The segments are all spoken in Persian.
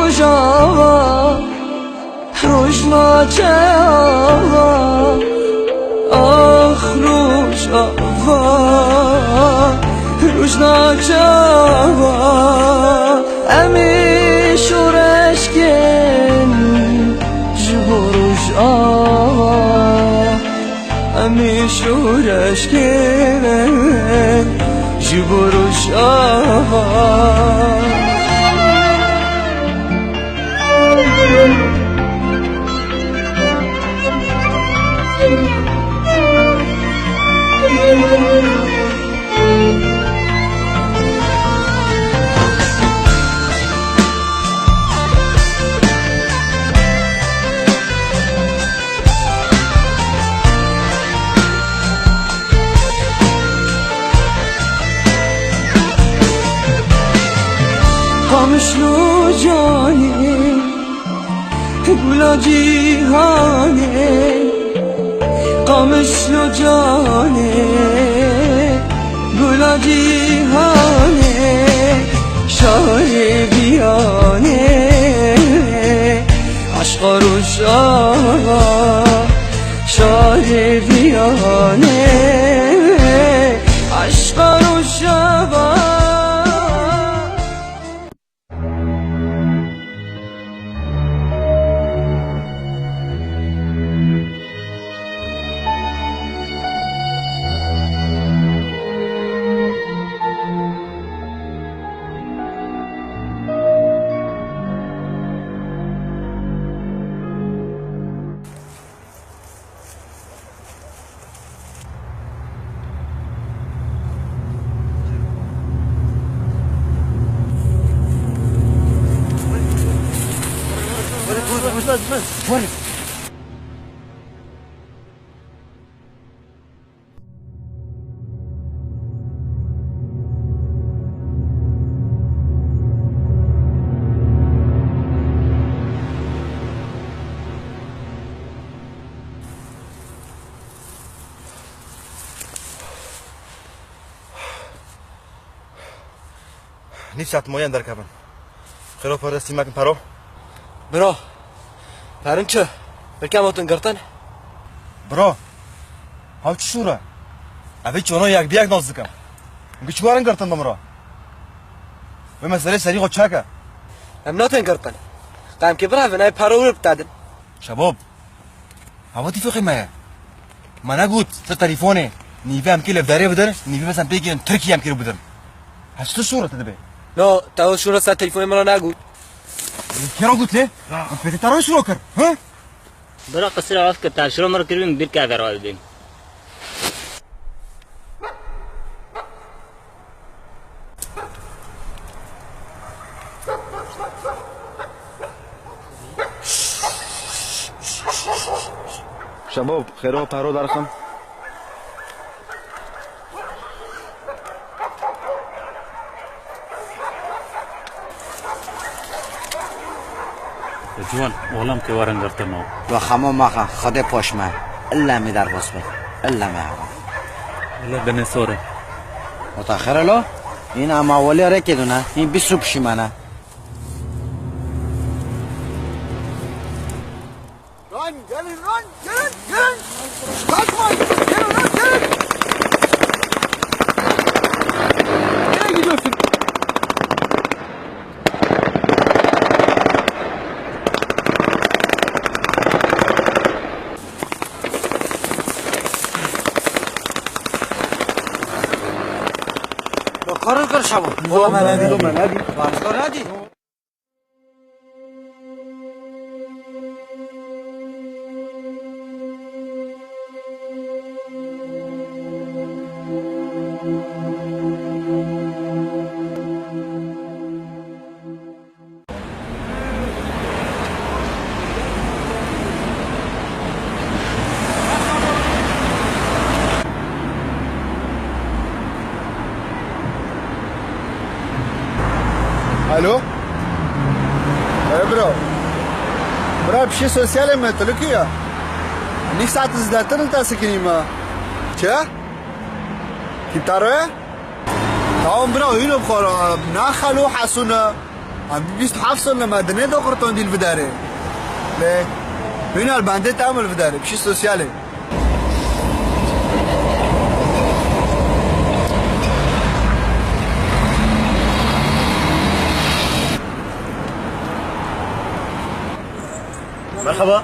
روش آقا روش ناچه آقا آخ روش آقا روش ناچه آقا امی شورش کن جبروش آقا امی شورش کن جبروش آقا خامشلو جانی گلا جیهانه خامشلو جانی گلا جیهانه شای بیانه عشق روش آقا شای بیانه عشق روش آقا نیست ساعت ماین در کبن خیلی پرستی مکن پرو برا پرن چه؟ برکم آتون گرتن؟ برا ها چی شوره؟ اوی چونو یک بیگ ناز دکم میگه چوارن گرتن دمرا و مسئله سری خود چکه هم ناتون گرتن قیم که برا ونای پرو رو بتادن شباب هوا تی فقی مایه ما نگود سر تلیفونه نیوه هم که لفداره بدن نیوه بسن پیگیرن ترکی هم که رو بدن هست تو شوره تده بی نه تا شورا سر تلفن مرا نگو کرا گوت لی؟ پیتی ترا شروع کر ها؟ برا قصر عوض که تاشرو مرا کردیم بیر که در آل دیم شباب خیره پرو درخم جوان اولم که وارن گرتنو و خمو مخا خدا پاشمه الا می در باس بخ الا می آقا ولی دنه سوره متأخره لو این اما اولی ره که دونه این 20 رو پشیمانه ران گلین ران گلین کاکمان گلین ران گلین nereye gidiyorsun? کارو کر شبا والله ما نادي کار ندی الو برو بشي سوسيال متلكيا ني ساعة زدتن تاسكني ما چه كي تاره تمام برو اینو بخورا نخلو حسونه ام 27 سال لما دنيا دو قرطون دي الفداري ليه هنا الباندي تعمل الفداري بشي سوسيالي مرحبا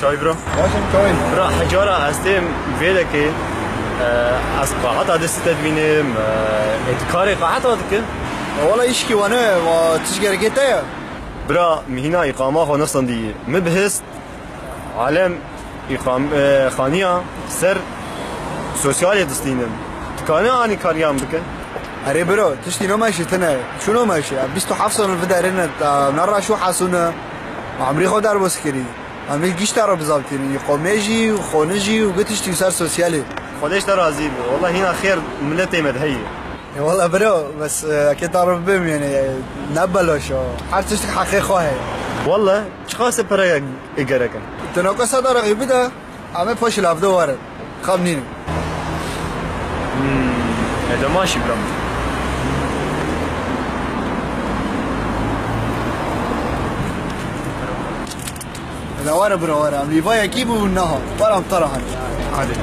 چای برو باشم كوين برو حجارة هستیم ویده که از قاعت هدستی تدوینیم اتکاری قاعت هدکه والله يشكي وانا وتشقر قيتايا برا مهنا اقامه خو نصن دي مبهست عالم اقام خانية سر سوسيالي دستينم تكاني اني كاريام بك اري برو تشتي نو ماشي تنا شنو ماشي 27 سنه الفدارينا نرى شو حاسونا عمري خو دار بسكري عمري گيش ترى بزابتيني قوميجي وخونجي وقتشتي صار سوسيالي خديش ترازي والله هنا خير ملتي مدهيه والله برو بس اكيد تعرف بهم يعني نبلوش حتى تشتك حقيقي خوهي والله چخاص برا اگرکن تنوكا صدر غيبي ده عمي باش لافدو وارد خامنين هذا ماشي برا لا ورا برو ورا عم ليفايا كيبو والنهار ورا مطرحن عادي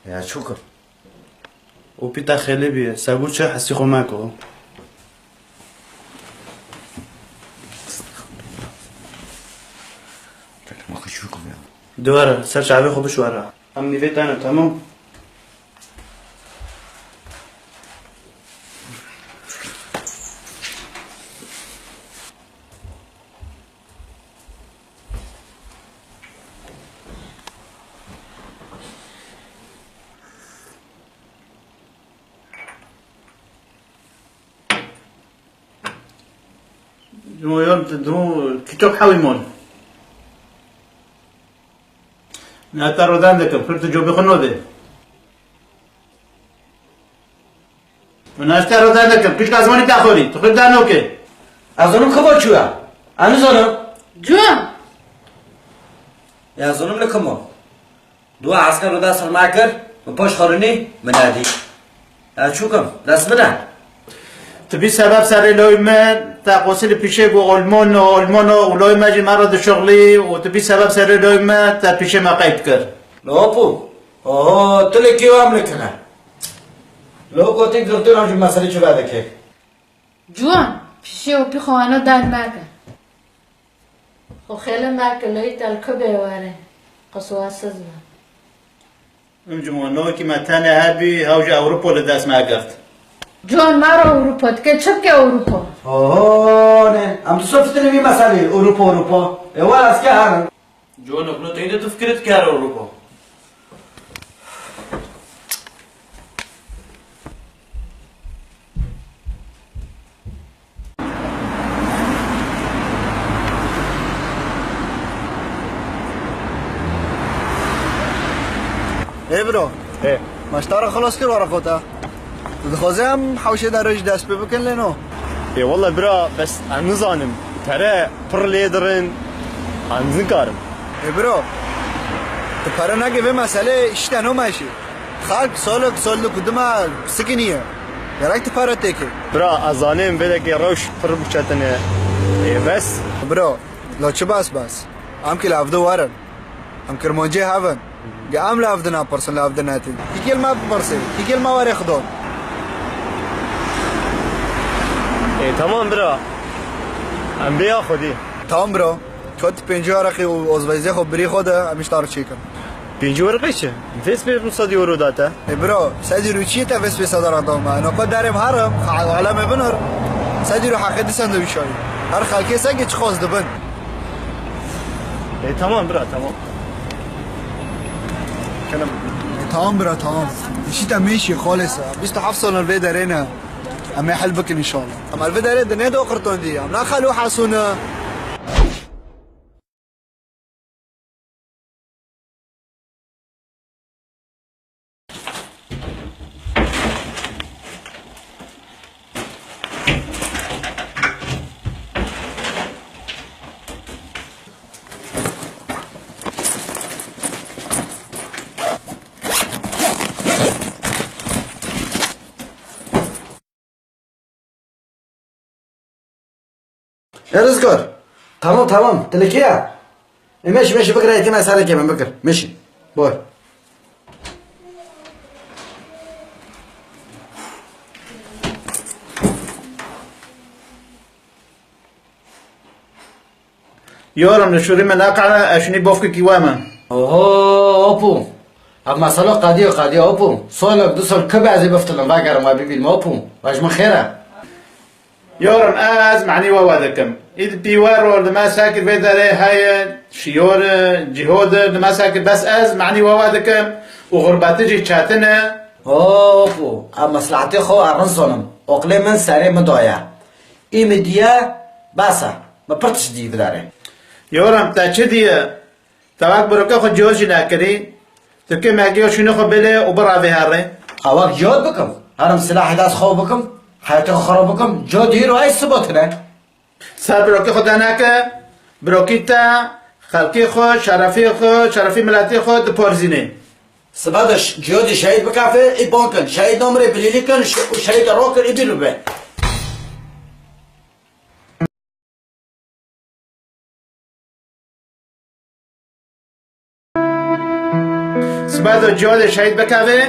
يا شكر وبيتا خلبي سابوتشا حسيخو ماكو ما خشوكم يا دوارا سرش عبي خو بشوارا ام نيفيت انا تمام دمو كتوب حاوي مون ناتارو داندك فرت جو بخنو ده وناشتارو داندك كيش كازماني تاخوري تخرج دانوكي ازونم خبر چویا انو زونم جوان يا زونم لكمو دو عسكر رو دست معكر وباش خارني منادي اشوكم دست بنا تبي سبب سر لوي ما تقوسل بيشه بو المونو ولوي ماجي مرض شغلي وتبي سبب سر لوي ما تا بيشه ما قيد كر لوپو اوه تلي كيو عملكنا لو كنت قلتوا لهم مسألة شو بعد كيف جوان پیشه و پی خواهانا دن مکن خو خیلی مکن لوی تلکو بیواره قصوها سزبا امجمو نوكي ما تاني هابي هاوجا اوروبا لداس ما قرت جوان مارا اروپا که چپ که اروپا اوه نه ام تصفتني في مسألة اوروبا اول اسكي هارن جون ابنو تيدا تفكرت كار اوروبا ايه برو ايه مشتارا خلاص كل ورا خوتا دخوزم حوشي دارج دست ببكن لنو اي والله برا بس عن نظانم ترى بر ليدرن عن زنكارم ايه برو تپره نگه به مسئله اشتنو ماشي خلق سالك قدما سكنية يراك تپره تيكي برا ازانم بدك روش بر بچتنه اي بس برو لو چه بس ام كي لافدو وارن ام كرمونجي هافن قام لافدنا برسن لافدنا تي كيل ما برسي كيل ما واري خدون اي تمام برا ام بیا خودی تمام برو كنت 50 ورقي وازويزي خو بري خوده امش تار چيكم 50 ورقه چه فيس بي 100 يورو داتا اي برو سادي روچي تا بس بس دار دوم انا قد دارم هرم علامه بنر سادي رو حقيقي ساندويشاي هر خلكي سنگ چ خوز دبن اي تمام برا تمام كلام تمام برا تمام مشيت ماشي خالص 27 سنه الفيدا رينا اما يحل بك ان شاء الله اما الفيدا رينا دو قرطون دي اما خلو حسونه رزقار تمام تلكيا ماشي بكره يتم اسالك كمان بكره ماشي باي يورم نشوري من أقعنا أشني بوفك كيواما اوه اوبو اما مسألة قضية اوبو سالك دو سال كبه ازي بفتلم باقر ما بيبين اوبو واش من خيره يورم آز معني ووادكم إذ بيوارو لما ساكت في داري هاي شيور جهود لما ساكت بس آز معني ووادكم وغرباتي تشاتنا اوبو اما مصلحتي خو ارنسونم اقلي من ساري مدايا اي مديا باسا ما برتش دي بداري يورم تاچديه تواك بروكا خو جوز ناكري تركي ماجيو شنو خو بله وبرا بهاري اواك جود بكم هرم سلاح داس خو بكم حياتي خراب بكم جود هيرو اي ثبوتنا سار بروكا خو داناكا بروكيتا خلقي خو شرفي ملاتي خو دبورزيني سبادش جودي شهيد بكافي اي بونكن شهيد نمري بليليكن وشهيد روكر اي بيلوبه سبادو جود شهيد بكافي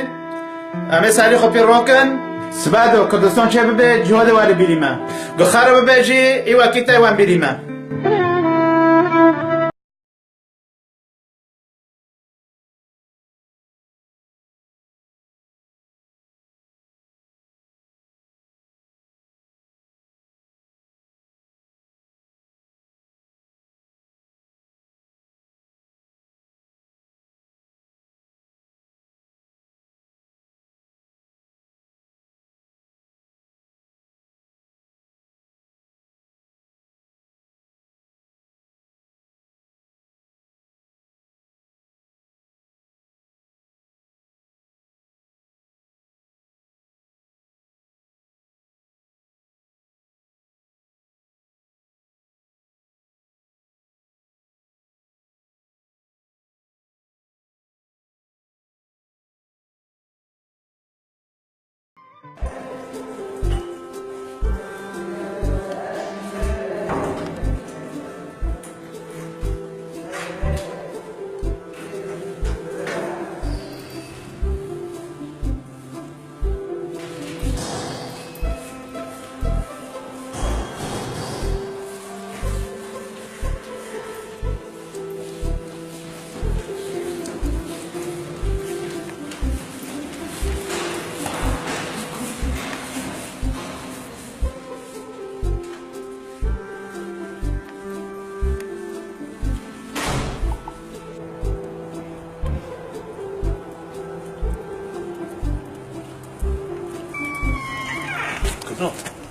امي سالي خو بيروكن سبادو كردستان چه ببه جود واري بيريما گخارو ببه جي ايوا كيتا ايوان بيريما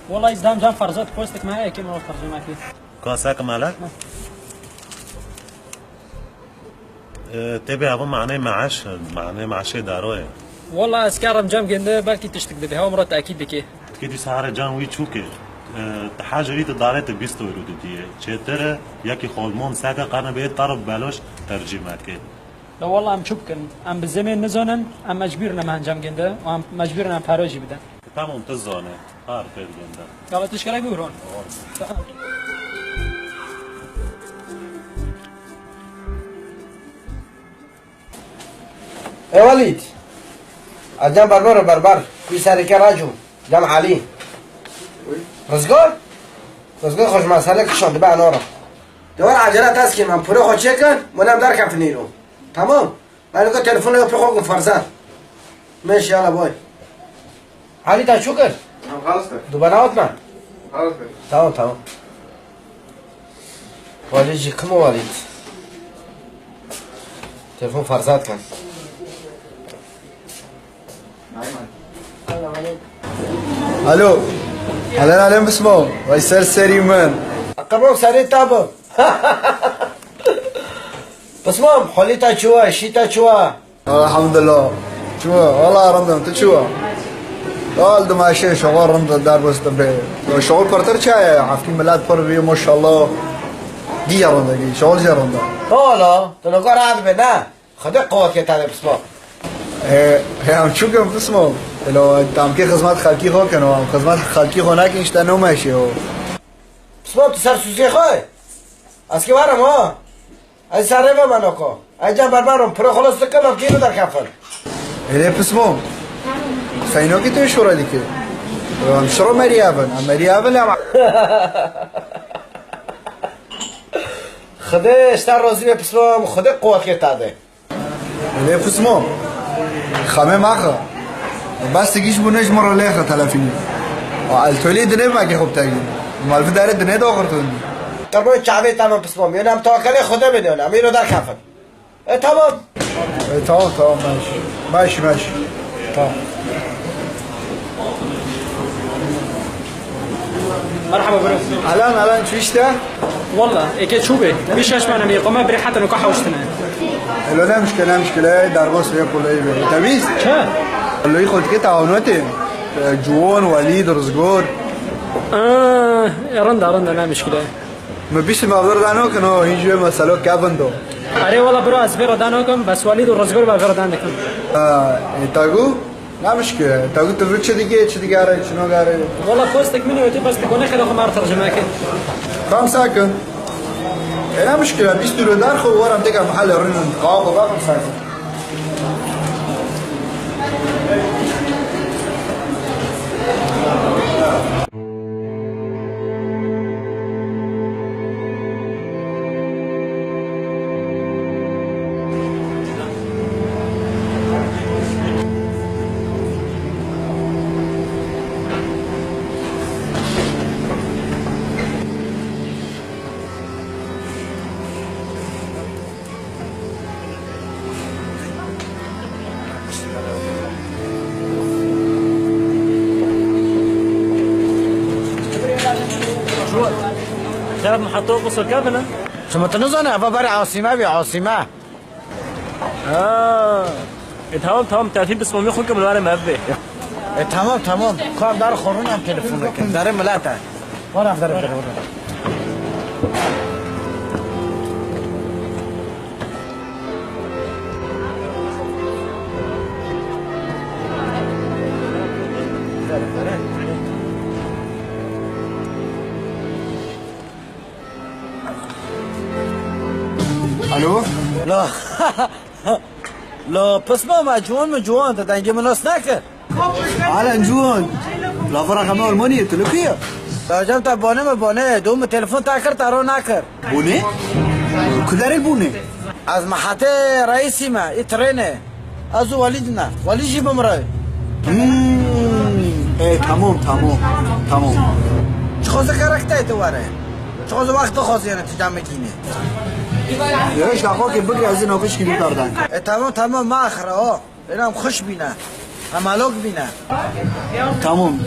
والله ازدام جان فرزات بوستك معايا كيما هو ترجمة فيه كاساك مالك؟ تبي أبو معناه معاش داروي والله اسكارم جام جنده بلكي تشتك بدها ومرات اكيد دكي كيدي سهرة جان وي تشوكي تحاجة ريت دارت بيستو يرودي چتر يكي خولمون ساكا قرن بيت طرف بلوش ترجمة كي لا والله ام شبكن ام بالزمن نزونن ام مجبرنا ما انجام جنده وام مجبرنا باروجي بدن تمام تزونه عارف الجنده يلا تشكرك بورون يا وليد الجنب بربر في ساري راجو جمع علي رزقون خوش مسئله که شده به نورا دوار عجلت هست که من پوره خود چه کن منم در کم فنیرو تمام من که تلفن رو پخوگم فرزن ماشي يلا باي علي تا شو كر خلاص دو بناوتنا خلاص تمام والدي كم والد تلفون فرزات كان الو اهلا عليهم بسمو ويسال سريمان قربوا سري تابو بسمو حوليتا شوا شيتا شوا الحمد لله شو والله رمضان تشوا قال ده ماشي شغل رمضان دار بس تبي لو شغل كرتر شاي عارفين ميلاد فربي ما شاء الله دي رمضان دي شغل رمضان لا تلقى عاد بنا خد قوة كده بسمو هم شو كم بسمو لو انت عم كي خدمات خالكي هو كانوا خدمات خالكي هناك انت نو ماشي هو اسمم تو سر سوزی خواه از که برم ها از سره به من اکا از جان بربرم پرو خلاص کنم که اینو در کفن اینه پسمم فینو که توی شورا دیگه شروع مریابن هم خدا اشتر راضی به پسمم خدا قوت که تاده اینه پسمم خمه مخه بس تگیش بونش مرا لیخه تلفینی التولی دنه مگه خوب تگی مالف داره دنه دو آخر توندی تربای چعبه تمام پسمم یعنی هم تاکلی خدا بدونم اینو در کفن تمام تمام ماشي تمام مرحبا برو الان شو اشتا؟ والله اكيد شوبه مش معنا ميقومه بري حتى نكحه وشتنا لا مشكله درباس ياكل ايه تميز شا اللي ياخد كده تعاوناتي جوان وليد رزقور رندا لا مشكله ما بيش ما بردانو كانوا هيجي مسألة كابندو اري والله برو از بردانوكم بس وليد ورزقور بردانكم تاغو لا مشكله تاغو تفرق چه دیگه آره شنو قاره والله بوستك مني وتي بس تكون خلو خمار ترجمه كده كم ساكن لا مشكله بيستلو دارخو ورا تلقى محل رن قاب وباقي ساكن تعرف محطوط قصر كابنا؟ شما تنظن افا بري عاصمه تمام تعرفين بس مامي خوكم الواري مهبه تمام کار دار خورون هم تلفن بکن داره ملاته ورم داره الو لا پس ما جوان تا دنگی مناس نکر على جوان لا فرق ما المانية تلقيه راجم تا بانه دوم تلفن تا کر تارو نکر بونه كدار البونه از محطه رئیسی ما ای ترینه از ولیدنا ولی جی بمرای ايه تمام چخوز کرکته تواره چخوز وقت خوز یعنی تجمع کینه ياش لاخو که بگری از این آفش کنی کردن تمام ما اخره ها اینم خوش بینه همالوک بینه تمام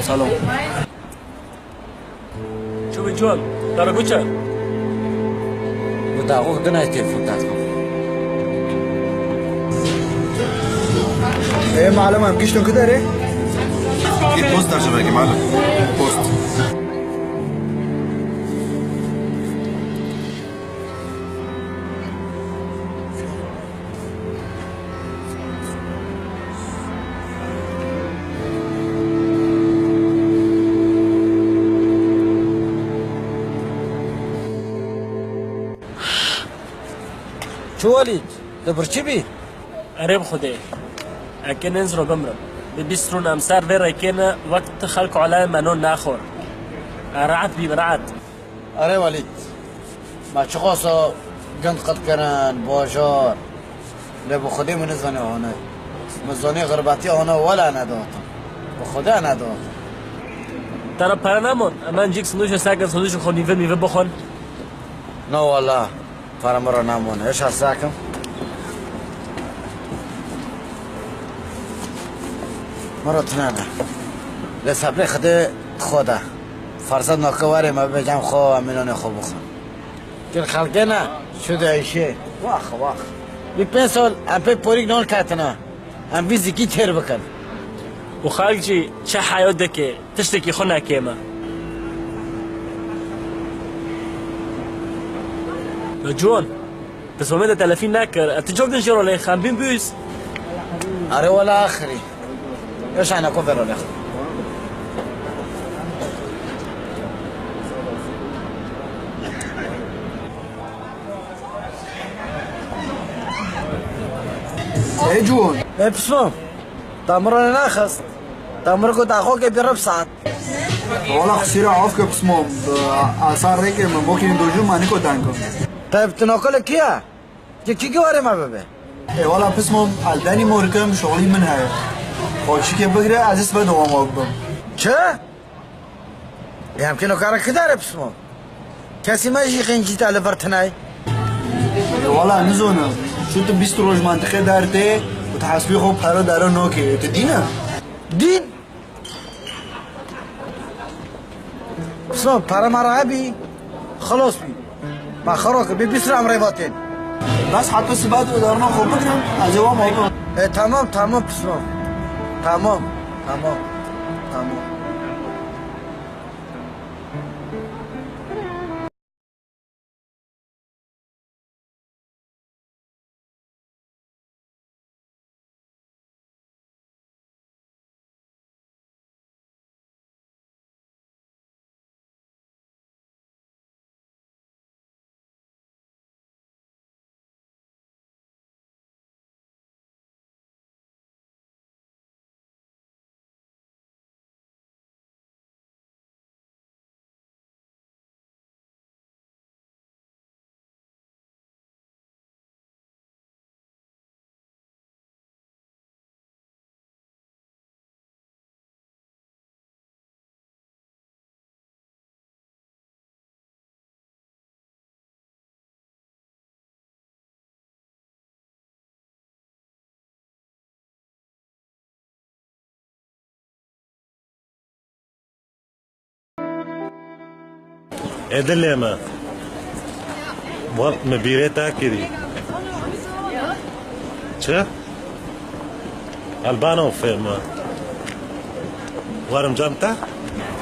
سلام شو بنجوم ترى قوتشا بتاعو دنا تلفون تاعكم ايه معلومه ما بقيش كده ايه في بوست ترجمه يا معلم بوست شو وليد دبر چی قريب خدي اكن ننزلوا بمرم بيسترون امسار فيرا كنا وقت خلقوا على منون ناخور رعت برعت اره ولید ما چخواسا گند قد کرن باجار لبو خودی من زنه آنه مزانه غربتی آنه ولا نداتم به خدا نداتم ترى پرنمون اما نجيك سندوش ساكن سندوش خود میوه بخون نه والله فرامرا نمونه ايش هساكم مرة تنانا لسابلي خده خوده فرصت ناکواری ما بجم خواه امینان خواه بخون کل خلقه نه شده عیشه واخ بی 5 سال ام پی پوریک نول کتنا ام بی زکی تیر بکن وخالجي چه حياة دكي تشتكي خنا كيما جون بس ومدى 30 ناكر اتجوك نجرو لي خامبين بيس اره ولا اخري ايش انا كفر ولا اخري ای جون ای پسمام تامران نخست تامر کو تاخو که برب ساعت والا خسیر عاف که پسمام اثر ریکه من بکنیم دو جون مانی کو دنکم طيب تناقل كيا كي جواري ما بابا ای والا پسمام الدنی مورکم شغلی من های خوشی که بگیره عزیز به دوام آبم چه؟ يمكنه كارك كدار بسمو كاسي ما يجي خنجي تاع لفرتناي والا نزونه شو تو 20 روز منطقه درته و تحسبی خوب پرو درو نوکه تدینه دين بسمو بارا مرعبي خلاص بي ما خروك بيسرع مريباتين بس حتى سبات ودارنا خوب بگیرم از دوام آبم ايه تمام تمام بسمو تمام تمام تمام ادلما مبيري تاكري چه؟ البانو فيما وارم جامتا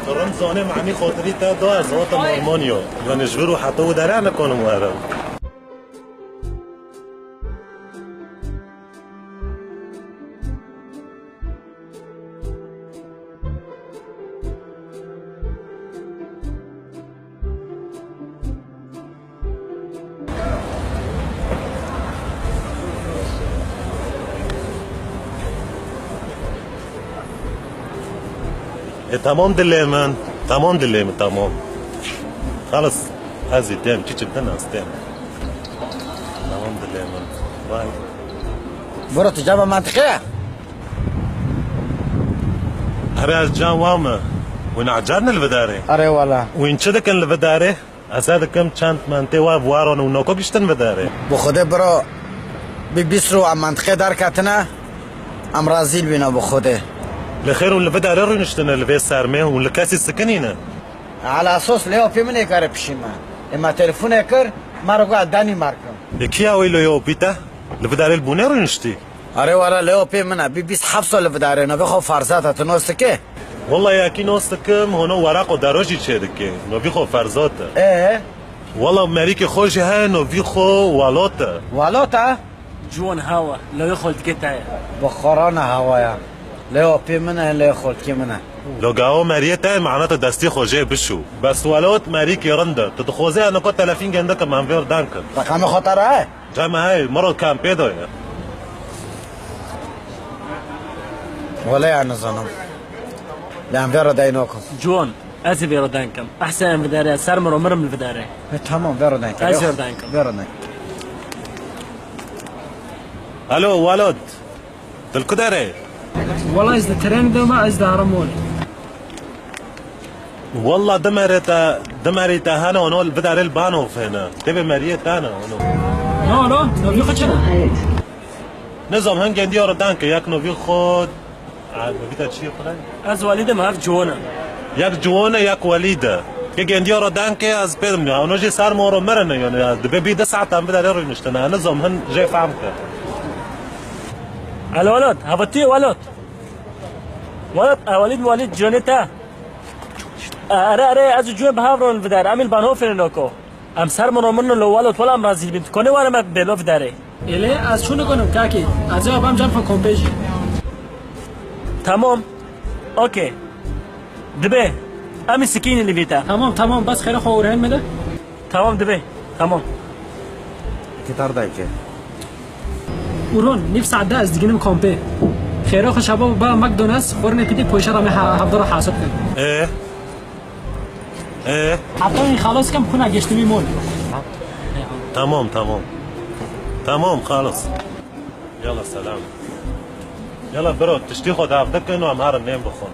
قرن زانه معني خاطري تا دو زوات مارمونيو يعني جبرو حتى ودرعنا كونو موارم تمام دليمان تمام دليمان تمام خلص هذه تام تيجي بدنا استام تمام دليمان باي برو تجابة منطقية هري الجان واما وين عجرنا الفداري أري والله وين شدك الفداري أساد كم شانت منتي وارون ونوكو كشتن فداري بخوده برو بيسرو عم منطقية دار كاتنا ام رازيل بينا بخوده لخير واللي بدا ريرو نشتنا اللي في سارمه واللي كاسي السكنينه على اساس ليو في من يكار بشيما اما تليفون يكر ما رجع داني ماركم كيا ويلو يو بيتا اللي بدا البونيرو نشتي اري ورا ليو في من بيس حفصه اللي بدا انا بخو فرزات تنوستكه والله يا كي نوستكم هونو ورق ودراجي تشدكه نو بيخو فرزات ايه والله مريكي خوش هاي نو بيخو والوتا والوتا جوان هوا لو يخل تكتايا بخورانا هوايا ليو في منه اللي يخل كي منه لو جاو ماريتا معناته دستي خوجه بشو بس ولوت ماريكي رندا تتخوزي انا كنت 30 جنيه كمان فير دانكن رقم خطر هاي جامع هاي مره كان بيدو يا ولا يعني ظنم لان فيرو داينوكم جوان ازي فيرو دانكم احسن فداري سرمر ومرم الفداري تمام فيرو داينكم ازي دانكم فيرو داينكم الو ولد تلكداري والله از ترين دوما از دارمول والله دمرتا هنا ونول بدار البانو فينا تبي مريت انا لا لا نبي خدشنا نظام هنگ اندیار دانک یک نوی خود بیتا چیه خدای؟ از والدم هف جوانا یک جوانه یک ولیده یک اندیار دانک از پیدم نیا اونو جی سر مورو مرنه یعنی دبی بیده ساعت هم بدار روی نشتنه نظام هن جی فهم کرد الولد هفتي ولد والد جونيتا ارى از جوه بهاورون الفدار عمل بانو فينوكو ام سر منو لو ولد ولا ام رازيل بنت كوني وانا ما بلو فداري الي از شنو کنم کاکی از ابام جان فکومپیجی تمام اوكي دبي امي سكين اللي بيتا تمام بس خیلی خورهن مده تمام دبي تمام كتار دايكه ورون نيف ساعة ده از ديجنم كومبي خيرا خو شباب با ماكدونالدز خورني بيدي بوشا رامي هفضل حاسب كن ايه حتى خلاص كم كنا جشتمي مول تمام خلاص يلا سلام يلا برو تشتي خد عبدك انه عم هار نيم بخون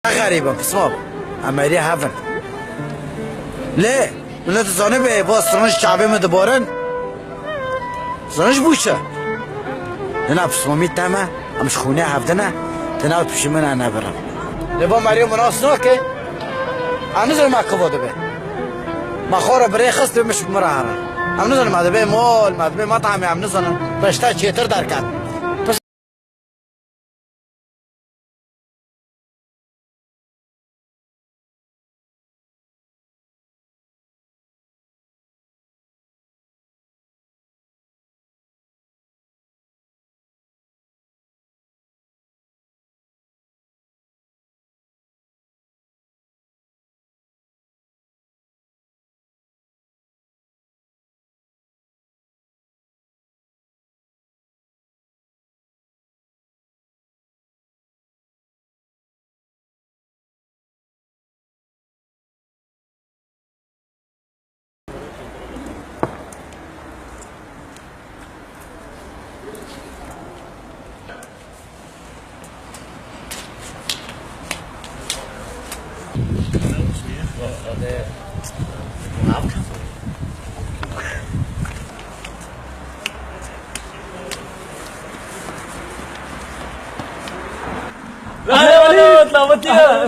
غريبة بصمام عملية هفن ليه؟ من تزاني به باز سرنش شعبي مدبارن سرنش بوشه لنا بصمامي تامه امش خونه هفدنا تناو بشمن انا برم لبا مريم مناسنا که انزل ما كفوده به ما خور بري خست مش مراره ام نزل ما به مول ما به مطعم ام نزل بشتا چيتر دركات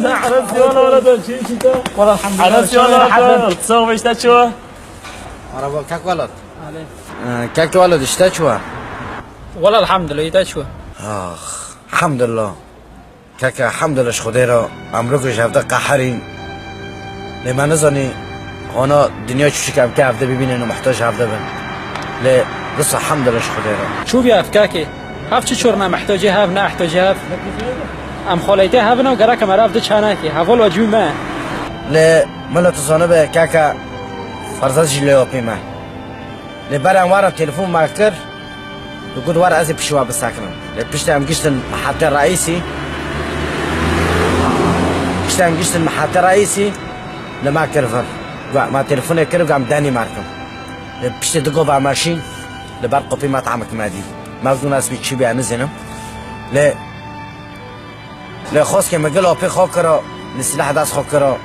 لا عرفتي ولا شيء والله الحمد لله عرفتي ولا تصور ايش شو عربا كاك ولد كاك ولد اشتات شو والله الحمد لله يتا شو اخ الحمد لله كاكا الحمد لله شخديرا امرك شفته قحرين لما نزني انا دنيا شو كم كافده ببين انه محتاج هفده بن لا بس الحمد لله شخديرا شوف يا افكاكي هاف چه شورنا محتاجه هاف نه احتاجه ام خالیته هفنه و گره که مرا افته چانه حوال واجبی ما لا ملا تصانه به كاكا فرزاش ليوبي ما لبرا ورا تليفون ما كر يقول ورا ازي بشوا بساكنه لبشت ام قشت المحطه الرئيسي قشت ام قشت المحطه الرئيسي لما كرفر ما تليفوني كرف قام داني ماركم لبشت دقوا بقى ماشين لبرقوا في مطعمك مادي ما بدون ناس بيتشي بيع نزنم لا خاص كما قالوا في خاكرة السلاح داس خاكرة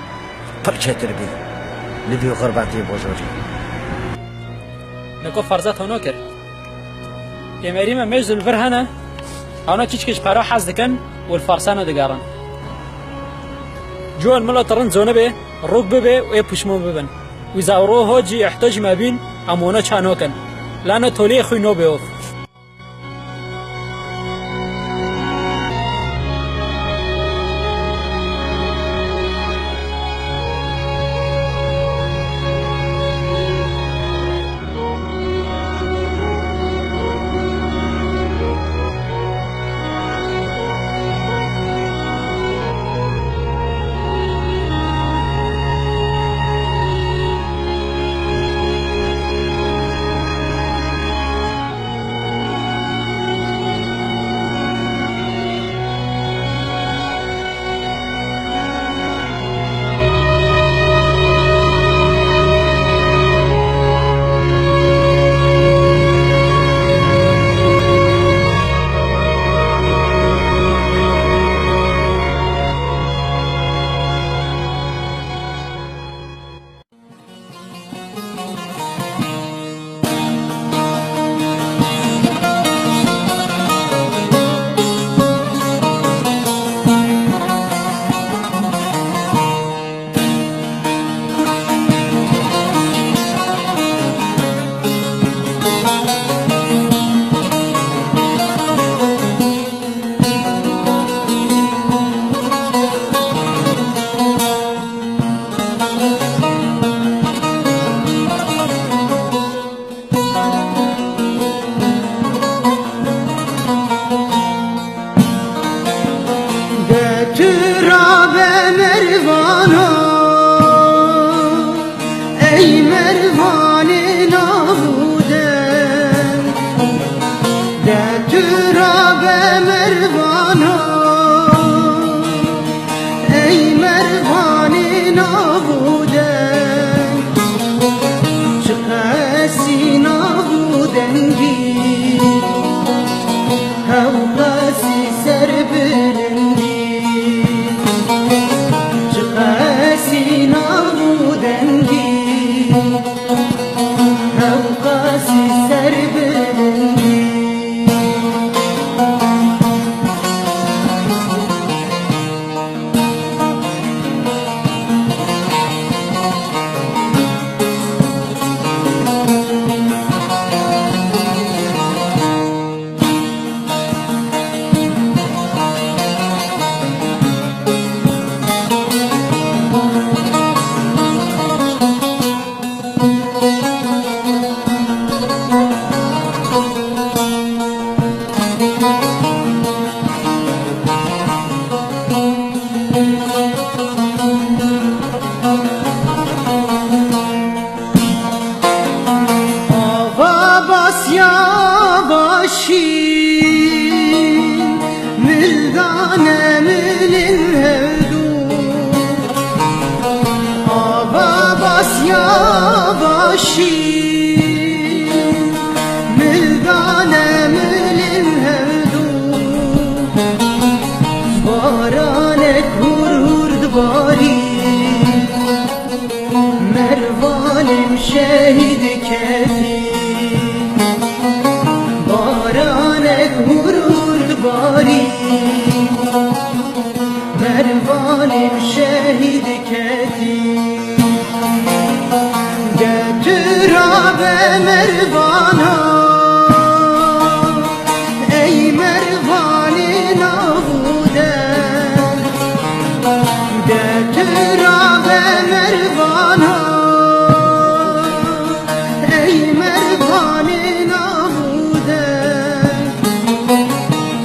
برشة تربي لبي غرباتي بوجوري نكو فرزات هناكر يمري ما مجزل فرهنا هنا كيش برا حزدكن والفرسانة دقارن جوان ملا ترن زونه به روك به وي بوشمون ببن وإذا روه هاجي يحتاج ما بين أمونا چانوكن لعنة تولی خوی نو بیوف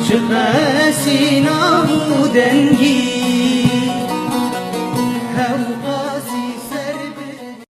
چه قسی نبودنگی